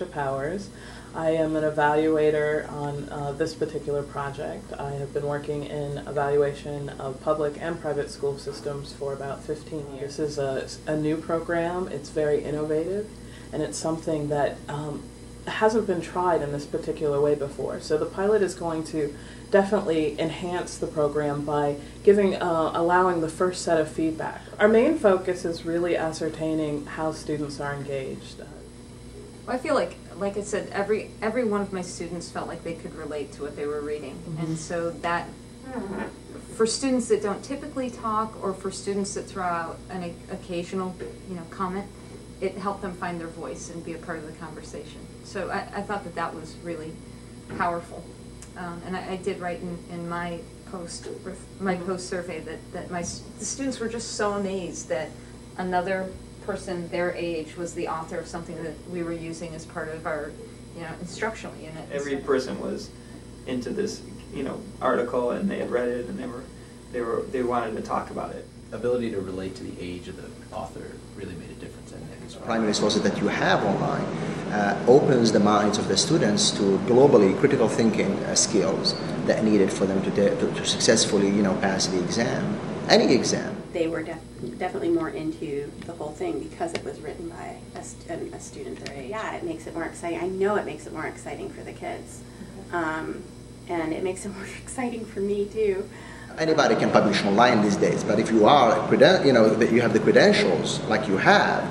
Powers. I am an evaluator on this particular project. I have been working in evaluation of public and private school systems for about 15 years. This is a new program. It's very innovative, and it's something that hasn't been tried in this particular way before. So the pilot is going to definitely enhance the program by allowing the first set of feedback. Our main focus is really ascertaining how students are engaged. Well, I feel like I said, every one of my students felt like they could relate to what they were reading. Mm-hmm. And so that, for students that don't typically talk, or for students that throw out an occasional, comment, it helped them find their voice and be a part of the conversation. So I thought that was really powerful. And I did write in my post survey that the students were just so amazed that another person their age was the author of something that we were using as part of our instructional unit. Every person was into this article, and they had read it, and they wanted to talk about it. Ability to relate to the age of the author really made a difference, I think, as well. Primary resources that you have online opens the minds of the students to globally critical thinking skills that are needed for them to successfully pass the exam, any exam. They were definitely more into the whole thing because it was written by a student their age. Yeah, it makes it more exciting. I know it makes it more exciting for the kids, and it makes it more exciting for me too. Anybody can publish online these days, but if you are you have the credentials like you have,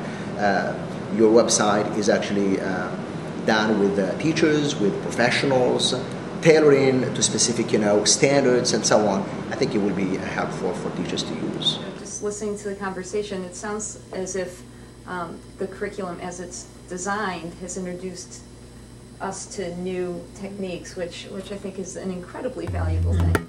your website is actually done with teachers, with professionals, tailoring to specific standards and so on. I think it will be helpful for teachers to use. Just listening to the conversation, it sounds as if the curriculum as it's designed has introduced us to new techniques, which I think is an incredibly valuable thing.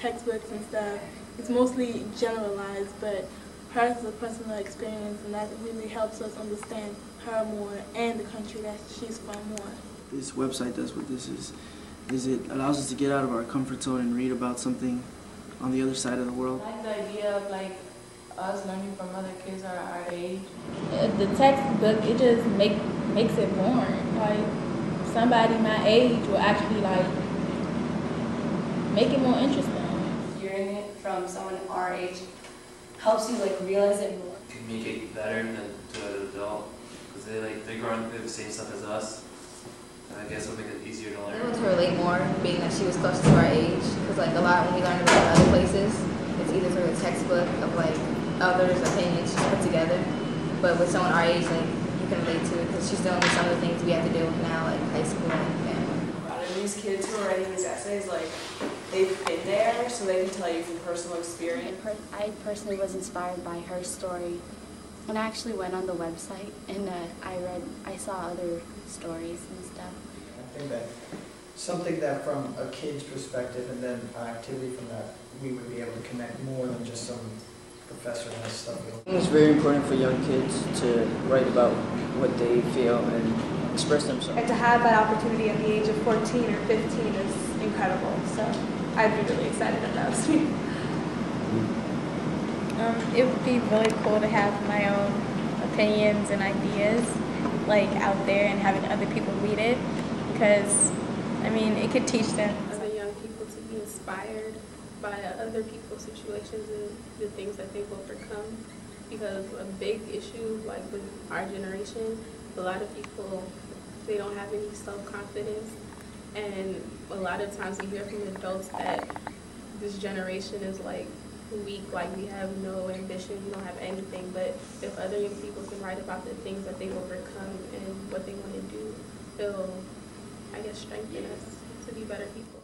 Textbooks and stuff, it's mostly generalized, but hers is a personal experience, and that really helps us understand her more and the country that she's from more. This website does what this is it allows us to get out of our comfort zone and read about something on the other side of the world. I like the idea of us learning from other kids our age. The textbook, it just makes it boring. Like, somebody my age will actually make it more interesting. Hearing it from someone our age helps you realize it more. Communicate better than to an adult, because they grow up with the same stuff as us. And I guess it'll make it easier to learn. I able to relate more, being that she was close to our age, because a lot when we learn about other places, it's either through a textbook of others' opinions put together, but with someone our age, you can relate to it, because she's dealing with some of the things we have to deal with now, like high school and family. A lot of these kids who are writing these essays, they've been there, so they can tell you from personal experience. I personally was inspired by her story. When I actually went on the website and I saw other stories and stuff. I think that something that from a kid's perspective and then activity from that, we would be able to connect more than just some professor has stuff. I think it's very important for young kids to write about what they feel and express themselves. And to have that opportunity at the age of 14 or 15 is incredible. So I'd be really excited if that was me. It would be really cool to have my own opinions and ideas out there and having other people read it, because it could teach them. Other young people to be inspired by other people's situations and the things that they've overcome, because a big issue with our generation, a lot of people, they don't have any self-confidence, and a lot of times we hear from adults that this generation is weak, we have no ambition, we don't have anything. But if other young people can write about the things that they've overcome and what they want to do, it'll, strengthen us to be better people.